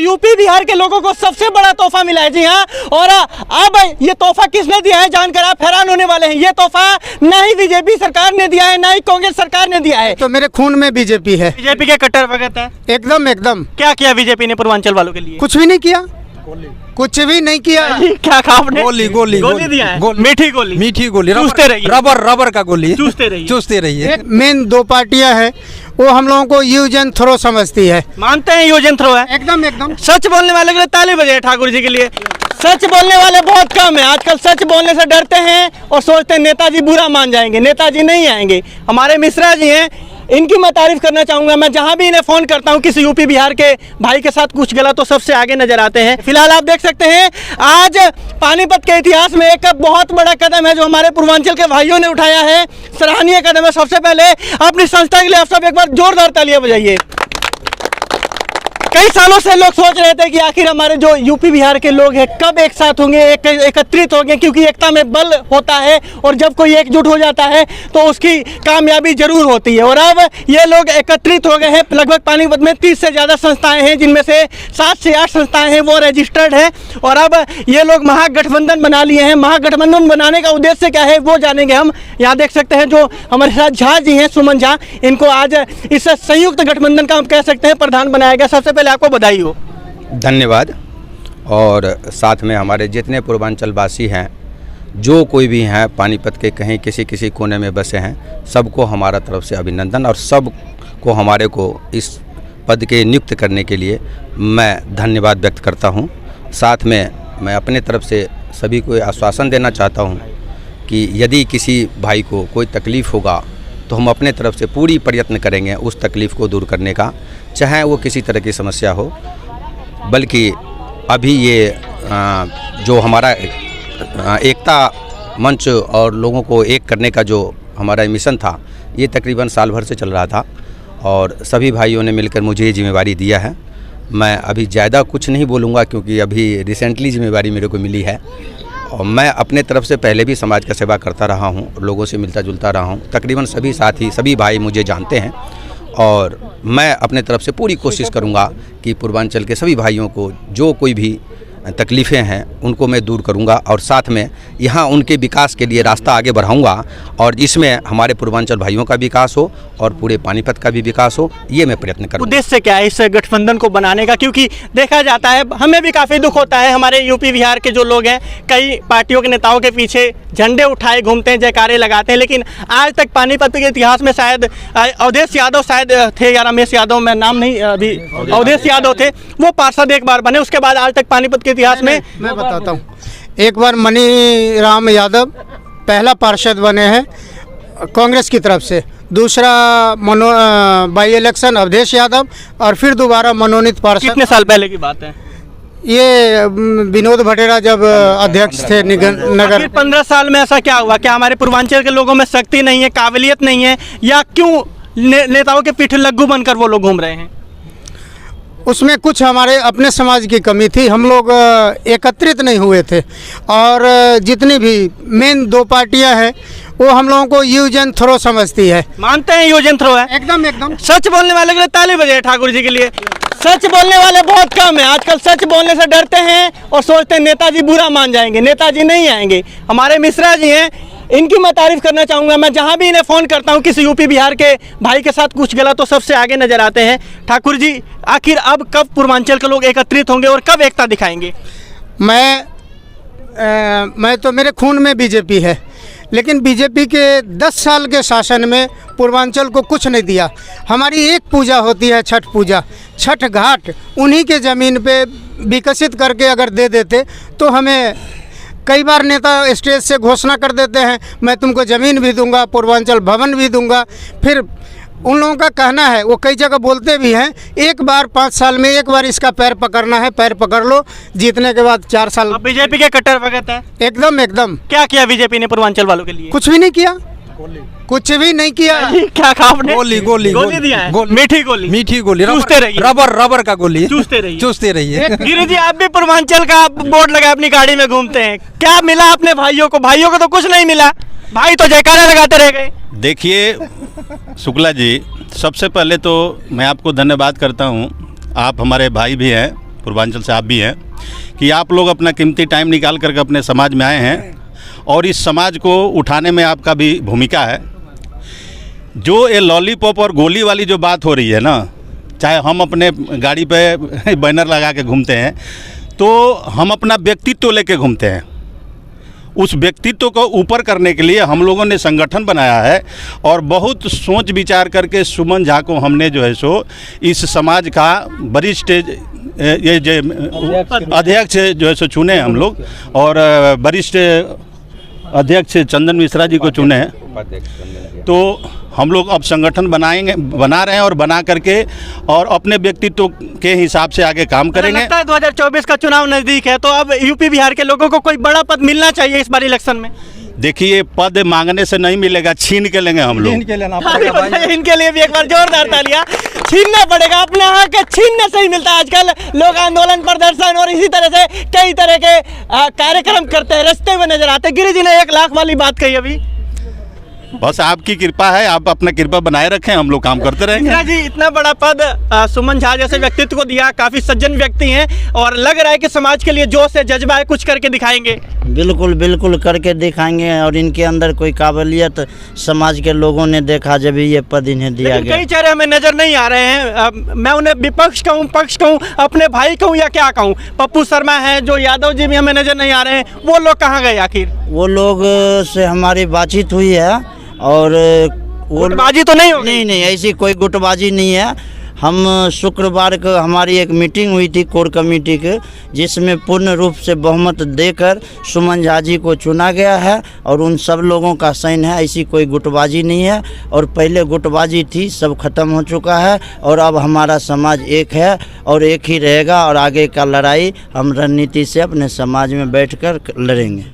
UP Bihar के लोगों को सबसे बड़ा तोहफा मिला है। जी हाँ, और अब ये तोहफा किसने दिया है जानकर आप हैरान होने वाले हैं। ये तोहफा ना ही बीजेपी सरकार ने दिया है, ना ही कांग्रेस सरकार ने दिया है। तो मेरे खून में बीजेपी है। बीजेपी के कट्टर भगत है। एकदम एकदम। क्या किया बीजेपी ने पूर्वांचल वालों के लिए? कुछ भी नहीं किया, कुछ भी नहीं किया। क्या कहा आपने? गोली गोली गोली दिया है। मीठी गोली, मीठी गोली, चूसते रहिए। रबर का गोली, चूसते रहिए। मेन दो पार्टियां हैं, वो हम लोगों को यूज एंड थ्रो समझती है। मानते हैं यूज एंड थ्रो है? एकदम एकदम। सच बोलने वाले के लिए ताली बजाए ठाकुर जी के लिए। सच बोलने वाले बहुत कम है आजकल। सच बोलने से डरते हैं और सोचते हैं नेताजी बुरा मान जाएंगे। नेताजी नहीं आएंगे। हमारे मिश्रा जी हैं, इनकी मैं तारीफ करना चाहूँगा। मैं जहाँ भी इन्हें फ़ोन करता हूँ किसी यूपी बिहार के भाई के साथ कुछ गलत तो सबसे आगे नजर आते हैं। फिलहाल आप देख सकते हैं आज पानीपत के इतिहास में एक बहुत बड़ा कदम है जो हमारे पूर्वांचल के भाइयों ने उठाया है। सराहनीय कदम है। सबसे पहले अपनी संस्था के लिए आप सब एक बार जोरदार तालियां बजाइए। कई सालों से लोग सोच रहे थे कि आखिर हमारे जो यूपी बिहार के लोग हैं कब एक साथ होंगे, एकत्रित होंगे, क्योंकि एकता में बल होता है और जब कोई एकजुट हो जाता है तो उसकी कामयाबी जरूर होती है। और अब ये लोग एकत्रित हो गए हैं। लगभग पानीपत में 30 से ज़्यादा संस्थाएं हैं, जिनमें से 7 से 8 संस्थाएं हैं वो रजिस्टर्ड है। और अब ये लोग महागठबंधन बना लिए हैं। महागठबंधन बनाने का उद्देश्य क्या है वो जानेंगे हम। यहाँ देख सकते हैं जो हमारे साथ झा जी हैं, सुमन झा, इनको आज इस संयुक्त गठबंधन का हम कह सकते हैं प्रधान बनाया गया। सबसे पहले आपको बधाई हो। धन्यवाद। और साथ में हमारे जितने पूर्वांचल वासी हैं, जो कोई भी हैं पानीपत के कहीं किसी कोने में बसे हैं, सबको हमारा तरफ से अभिनंदन। और सब को हमारे को इस पद के नियुक्त करने के लिए मैं धन्यवाद व्यक्त करता हूं। साथ में मैं अपने तरफ से सभी को आश्वासन देना चाहता हूं कि यदि किसी भाई को कोई तकलीफ़ होगा तो हम अपने तरफ से पूरी प्रयत्न करेंगे उस तकलीफ़ को दूर करने का, चाहे वो किसी तरह की समस्या हो। बल्कि अभी ये जो हमारा एकता मंच और लोगों को एक करने का जो हमारा मिशन था, ये तकरीबन साल भर से चल रहा था और सभी भाइयों ने मिलकर मुझे ये जिम्मेवारी दिया है। मैं अभी ज़्यादा कुछ नहीं बोलूँगा क्योंकि अभी रिसेंटली जिम्मेवारी मेरे को मिली है। और मैं अपने तरफ से पहले भी समाज का सेवा करता रहा हूँ, लोगों से मिलता जुलता रहा हूँ। तकरीबन सभी साथी, सभी भाई मुझे जानते हैं और मैं अपने तरफ से पूरी कोशिश करूँगा कि पूर्वांचल के सभी भाइयों को जो कोई भी तकलीफ़ें हैं उनको मैं दूर करूंगा और साथ में यहाँ उनके विकास के लिए रास्ता आगे बढ़ाऊंगा और इसमें हमारे पूर्वांचल भाइयों का विकास हो और पूरे पानीपत का भी विकास हो, ये मैं प्रयत्न करूँगा। उद्देश्य क्या है इस गठबंधन को बनाने का? क्योंकि देखा जाता है, हमें भी काफ़ी दुख होता है, हमारे यूपी बिहार के जो लोग हैं कई पार्टियों के नेताओं के पीछे झंडे उठाए घूमते हैं, जयकारे लगाते हैं, लेकिन आज तक पानीपत के इतिहास में शायद अवधेश यादव शायद थे या रमेश यादव, मैं नाम नहीं अभी, अवधेश यादव थे, वो पार्षद एक बार बने। उसके बाद आज तक पानीपत के इतिहास में मैं बताता हूँ, एक बार मनी राम यादव पहला पार्षद बने हैं कांग्रेस की तरफ से, दूसरा बाई इलेक्शन अवधेश यादव और फिर दोबारा मनोनीत पार्षद। कितने साल पहले की बात है ये? विनोद भटेरा जब अध्यक्ष थे नगर। 15 साल में ऐसा क्या हुआ? क्या हमारे पूर्वांचल के लोगों में शक्ति नहीं है, काबिलियत नहीं है, या क्यों नेताओं के पीछे लग्गू बनकर वो लोग घूम रहे हैं? उसमें कुछ हमारे अपने समाज की कमी थी, हम लोग एकत्रित नहीं हुए थे। और जितनी भी मेन दो पार्टियां हैं वो हम लोगों को यूज एंड थ्रो समझती है। मानते हैं यूज एंड थ्रो है? एकदम एकदम। सच बोलने वाले के लिए ताली बजाए ठाकुर जी के लिए। सच बोलने वाले बहुत कम है आजकल। सच बोलने से डरते हैं और सोचते हैं नेताजी बुरा मान जाएंगे। नेताजी नहीं आएंगे। हमारे मिश्रा जी हैं, इनकी मैं तारीफ करना चाहूँगा। मैं जहाँ भी इन्हें फ़ोन करता हूँ किसी यूपी बिहार के भाई के साथ कुछ गलत तो सबसे आगे नजर आते हैं। ठाकुर जी, आखिर अब कब पूर्वांचल के लोग एकत्रित होंगे और कब एकता दिखाएंगे? मैं तो मेरे खून में बीजेपी है, लेकिन बीजेपी के 10 साल के शासन में पूर्वांचल को कुछ नहीं दिया। हमारी एक पूजा होती है छठ पूजा, छठ घाट उन्हीं के ज़मीन पे विकसित करके अगर दे देते तो हमें कई बार नेता स्टेज से घोषणा कर देते हैं मैं तुमको ज़मीन भी दूंगा, पूर्वांचल भवन भी दूंगा। फिर उन लोगों का कहना है, वो कई जगह बोलते भी हैं, एक बार 5 साल में एक बार इसका पैर पकड़ना है, पैर पकड़ लो, जीतने के बाद 4 साल। बीजेपी के कट्टर भगत है? एकदम एकदम। क्या किया बीजेपी ने पूर्वांचल वालों के लिए? कुछ भी नहीं किया, कुछ भी नहीं किया। क्या कहा आपने? गोली गोली गोली दिया है। मीठी गोली, मीठी गोली, चूसते रहिए। रबर का गोली, चूसते रहिए। गिरी जी, आप भी पूर्वांचल का बोर्ड लगा अपनी गाड़ी में घूमते हैं, क्या मिला अपने भाइयों को? भाइयों को तो कुछ नहीं मिला, भाई तो जयकारा लगाते रह गए। देखिए शुक्ला जी, सबसे पहले तो मैं आपको धन्यवाद करता हूं, आप हमारे भाई भी हैं पूर्वांचल से आप भी हैं, कि आप लोग अपना कीमती टाइम निकाल करके अपने समाज में आए हैं और इस समाज को उठाने में आपका भी भूमिका है। जो ये लॉलीपॉप और गोली वाली जो बात हो रही है ना, चाहे हम अपने गाड़ी पे बैनर लगा के घूमते हैं, तो हम अपना व्यक्तित्व लेके घूमते हैं। उस व्यक्तित्व को ऊपर करने के लिए हम लोगों ने संगठन बनाया है और बहुत सोच विचार करके सुमन झा को हमने जो है सो इस समाज का वरिष्ठ ये जो अध्यक्ष जो है सो चुने हम लोग, और वरिष्ठ अध्यक्ष चंदन मिश्रा जी को चुने हैं। तो हम लोग अब संगठन बना रहे हैं और बना करके और अपने व्यक्तित्व के हिसाब से आगे काम करेंगे। लगता है 2024 का चुनाव नजदीक है, तो अब यूपी बिहार के लोगों को कोई बड़ा पद मिलना चाहिए इस बार इलेक्शन में। देखिए, पद मांगने से नहीं मिलेगा, छीन के लेंगे हम लोग। इनके लिए भी एक बार जोरदार तालियां। छीनना पड़ेगा अपने यहाँ के, छीनने से ही मिलता है। आजकल लोग आंदोलन, प्रदर्शन और इसी तरह से कई तरह के कार्यक्रम करते हैं, रचते हुए नजर आते हैं। गिरी जी ने 1 लाख वाली बात कही अभी। बस आपकी कृपा है, आप अपना कृपा बनाए रखें, हम लोग काम करते रहेंगे। इंदिरा जी, इतना बड़ा पद सुमन झा जैसे व्यक्तित्व को दिया, काफी सज्जन व्यक्ति हैं और लग रहा है कि समाज के लिए जोश है, जज्बा है, कुछ करके दिखाएंगे। बिल्कुल बिल्कुल करके दिखाएंगे और इनके अंदर कोई काबिलियत समाज के लोगों ने देखा जब ये पद इन्हें दिया गया। कई चेहरे हमें नजर नहीं आ रहे हैं, मैं उन्हें विपक्ष कहूँ, पक्ष कहूँ, अपने भाई कहूँ या क्या कहूँ। पप्पू शर्मा हैं, जो यादव जी भी हमें नजर नहीं आ रहे हैं, वो लोग कहाँ गए आखिर? वो लोग से हमारी बातचीत हुई है और वो गुटबाजी तो नहीं होगी? नहीं, ऐसी कोई गुटबाजी नहीं है। हम शुक्रवार को हमारी एक मीटिंग हुई थी कोर कमेटी की, जिसमें पूर्ण रूप से बहुमत देकर सुमन झा जी को चुना गया है और उन सब लोगों का साइन है। ऐसी कोई गुटबाजी नहीं है और पहले गुटबाजी थी, सब खत्म हो चुका है और अब हमारा समाज एक है और एक ही रहेगा और आगे का लड़ाई हम रणनीति से अपने समाज में बैठकर लड़ेंगे।